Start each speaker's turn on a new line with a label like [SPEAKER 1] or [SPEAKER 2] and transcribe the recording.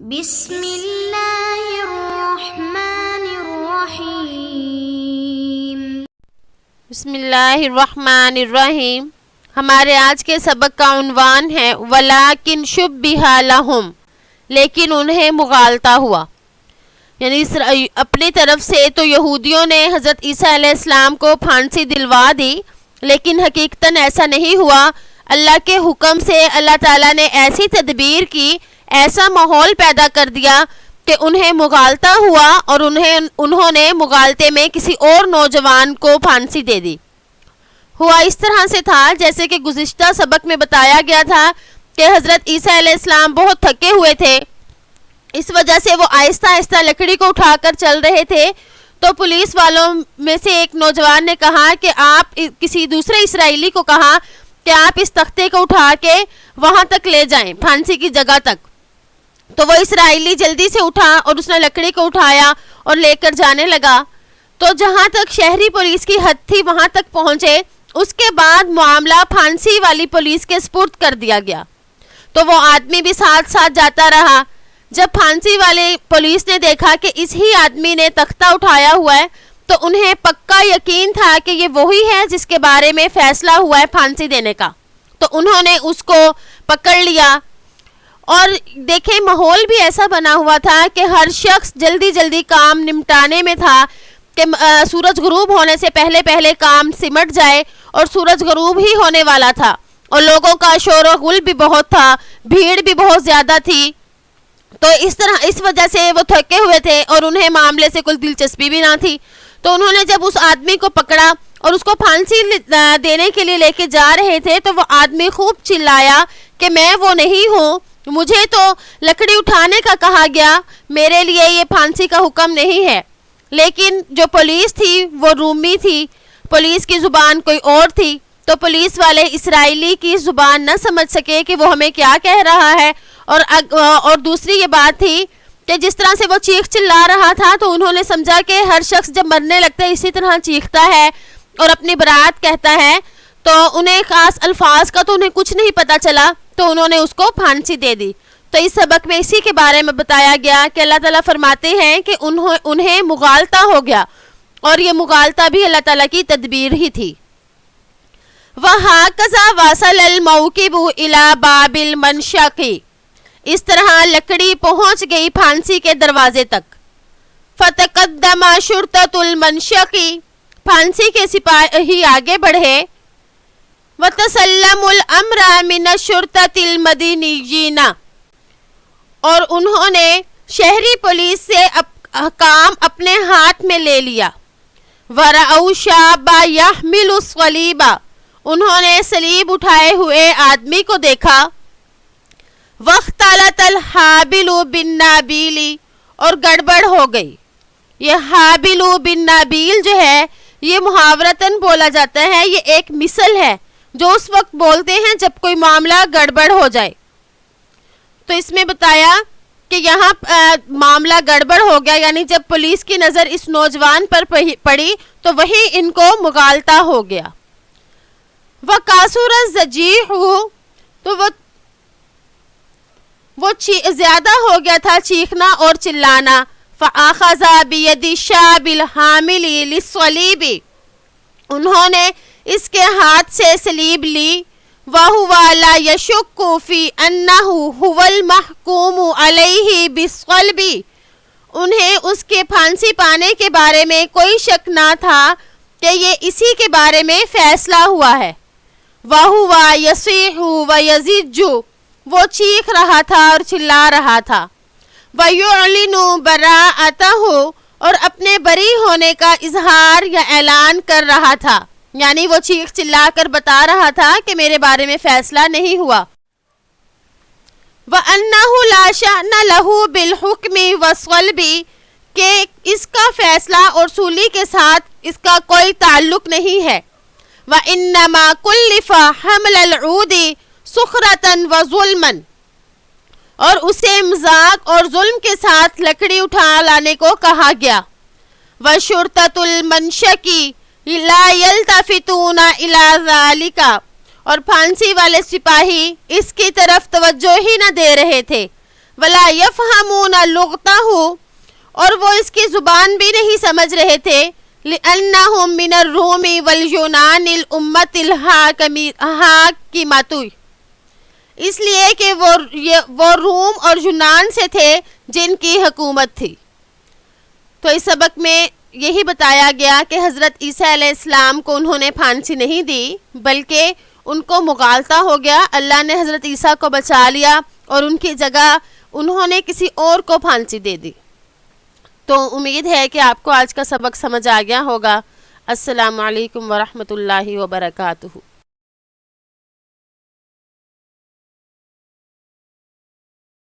[SPEAKER 1] بسم اللہ الرحمن الرحیم۔
[SPEAKER 2] بسم اللہ الرحمن الرحیم۔ ہمارے آج کے سبق کا عنوان ہے وَلَٰكِن شُبِّهَ لَهُمْ، لیکن انہیں مغالطہ ہوا، یعنی اپنی طرف سے تو یہودیوں نے حضرت عیسیٰ علیہ السلام کو پھانسی دلوا دی، لیکن حقیقتاً ایسا نہیں ہوا۔ اللہ کے حکم سے اللہ تعالیٰ نے ایسی تدبیر کی، ایسا ماحول پیدا کر دیا کہ انہیں مغالطہ ہوا اور انہوں نے مغالطے میں کسی اور نوجوان کو پھانسی دے دی۔ ہوا اس طرح سے تھا جیسے کہ گزشتہ سبق میں بتایا گیا تھا کہ حضرت عیسیٰ علیہ السلام بہت تھکے ہوئے تھے، اس وجہ سے وہ آہستہ آہستہ لکڑی کو اٹھا کر چل رہے تھے، تو پولیس والوں میں سے ایک نوجوان نے کہا کہ آپ کسی دوسرے اسرائیلی کو کہا کہ آپ اس تختے کو اٹھا کے وہاں تک لے جائیں، پھانسی کی جگہ تک۔ تو وہ اسرائیلی جلدی سے اٹھا اور اس نے لکڑی کو اٹھایا اور لے کر جانے لگا۔ تو جہاں تک شہری پولیس کی حد تھی وہاں تک پہنچے، اس کے بعد معاملہ پھانسی والی پولیس کے سپرد کر دیا گیا۔ تو وہ آدمی بھی ساتھ ساتھ جاتا رہا۔ جب پھانسی والی پولیس نے دیکھا کہ اس ہی آدمی نے تختہ اٹھایا ہوا ہے، تو انہیں پکا یقین تھا کہ یہ وہی ہے جس کے بارے میں فیصلہ ہوا ہے پھانسی دینے کا۔ تو انہوں نے اس کو پکڑ لیا، اور دیکھیں ماحول بھی ایسا بنا ہوا تھا کہ ہر شخص جلدی جلدی کام نمٹانے میں تھا کہ سورج غروب ہونے سے پہلے پہلے کام سمٹ جائے، اور سورج غروب ہی ہونے والا تھا، اور لوگوں کا شور و غل بھی بہت تھا، بھیڑ بھی بہت زیادہ تھی۔ تو اس وجہ سے وہ تھکے ہوئے تھے اور انہیں معاملے سے کوئی دلچسپی بھی نہ تھی۔ تو انہوں نے جب اس آدمی کو پکڑا اور اس کو پھانسی دینے کے لیے لے کے جا رہے تھے، تو وہ آدمی خوب چلایا کہ میں وہ نہیں ہوں، مجھے تو لکڑی اٹھانے کا کہا گیا، میرے لیے یہ پھانسی کا حکم نہیں ہے۔ لیکن جو پولیس تھی وہ رومی تھی، پولیس کی زبان کوئی اور تھی، تو پولیس والے اسرائیلی کی زبان نہ سمجھ سکے کہ وہ ہمیں کیا کہہ رہا ہے، اور دوسری یہ بات تھی کہ جس طرح سے وہ چیخ چلا رہا تھا، تو انہوں نے سمجھا کہ ہر شخص جب مرنے لگتا ہے اسی طرح چیختا ہے اور اپنی برات کہتا ہے، تو انہیں خاص الفاظ کا تو انہیں کچھ نہیں پتہ چلا، تو انہوں نے اس کو پھانسی دے دی۔ تو اس سبق میں اسی کے بارے میں بتایا گیا کہ اللہ تعالیٰ فرماتے ہیں کہ انہیں مغالطہ ہو گیا، اور یہ مغالطہ بھی اللہ تعالیٰ کی تدبیر ہی تھی۔ وَهَكَذَا وَصَلَ الْمَوْكِبُ إِلَى بَابِ الْمَنْشَقِ، اس طرح لکڑی پہنچ گئی پھانسی کے دروازے تک۔ فَتَقَدَّمَ شُرْطَةُ الْمَنْشَقِ، پھانسی کے سپاہی آگے بڑھے۔ وَتَسَلَّمُوا الْأَمْرَ مِنَ الشُّرْطَةِ الْمَدِنِيِّينَ، اور انہوں نے شہری پولیس سے کام اپنے ہاتھ میں لے لیا۔ وَرَأَوْا شَابًّا يَحْمِلُ الصَّلِيبَ، انہوں نے صلیب اٹھائے ہوئے آدمی کو دیکھا۔ وَاخْتَلَطَ الْحَابِلُ بِالنَّابِيلِ، اور گڑبڑ ہو گئی۔ یہ حابل بالنابیل جو ہے یہ محاورتاً بولا جاتا ہے، یہ ایک مثل ہے جو اس وقت بولتے ہیں جب کوئی معاملہ گڑبڑ ہو جائے۔ تو اس میں بتایا کہ یہاں معاملہ گڑبڑ ہو گیا، یعنی جب پولیس کی نظر اس نوجوان پر پڑی تو وہی ان کو مغالطہ ہو گیا۔ وَقَاسُرَ الزَّجِيعُ، تو وہ زیادہ ہو گیا تھا چیخنا اور چلانا۔ فَأَخَذَ بِيَدِ الشَّابِ الْحَامِلِ لِلصَّلِيبِ، انہوں نے اس کے ہاتھ سے صلیب لی۔ وَهُوَ لَا يَشُكُّ فِي أَنَّهُ هُوَ الْمَحْكُومُ عَلَيْهِ بِالصَّلْبِ، انہیں اس کے پھانسی پانے کے بارے میں کوئی شک نہ تھا کہ یہ اسی کے بارے میں فیصلہ ہوا ہے۔ وَهُوَ يَصِيحُ وَيَزِجُّ، وہ چیخ رہا تھا اور چلا رہا تھا۔ وَيُعْلِنُ بَرَاءَتَهُ، اور اپنے بری ہونے کا اظہار یا اعلان کر رہا تھا، یعنی وہ چیخ چلا کر بتا رہا تھا کہ میرے بارے میں فیصلہ نہیں ہوا۔ وَأَنَّهُ لَا شَأْنَ لَهُ بِالْحُكْمِ وَالصَّلْبِ، کہ اس کا فیصلہ اور سولی کے ساتھ اس کا کوئی تعلق نہیں ہے۔ وَإِنَّمَا كُلِّفَ حَمْلَ الْعُودِ سُخْرَةً وَظُلْمًا، اور اسے مذاق اور ظلم کے ساتھ لکڑی اٹھا لانے کو کہا گیا۔ وَشُرْطَةُ الْمَنْشَقِ لَا يَلْتَفِتُونَ إِلَى ذَلِكَ، اور پھانسی والے سپاہی اس کی طرف توجہ ہی نہ دے رہے تھے۔ ولا یفہمون لغتہ، اور وہ اس کی زبان بھی نہیں سمجھ رہے تھے، لأنہم من الروم والیونان الامت الحاکمۃ، اس لیے کہ وہ روم اور یونان سے تھے جن کی حکومت تھی۔ تو اس سبق میں یہی بتایا گیا کہ حضرت عیسیٰ علیہ السلام کو انہوں نے پھانسی نہیں دی بلکہ ان کو مغالطہ ہو گیا، اللہ نے حضرت عیسیٰ کو بچا لیا اور ان کی جگہ انہوں نے کسی اور کو پھانسی دے دی۔ تو امید ہے کہ آپ کو آج کا سبق سمجھ آ گیا ہوگا۔ السلام علیکم ورحمۃ اللہ وبرکاتہ۔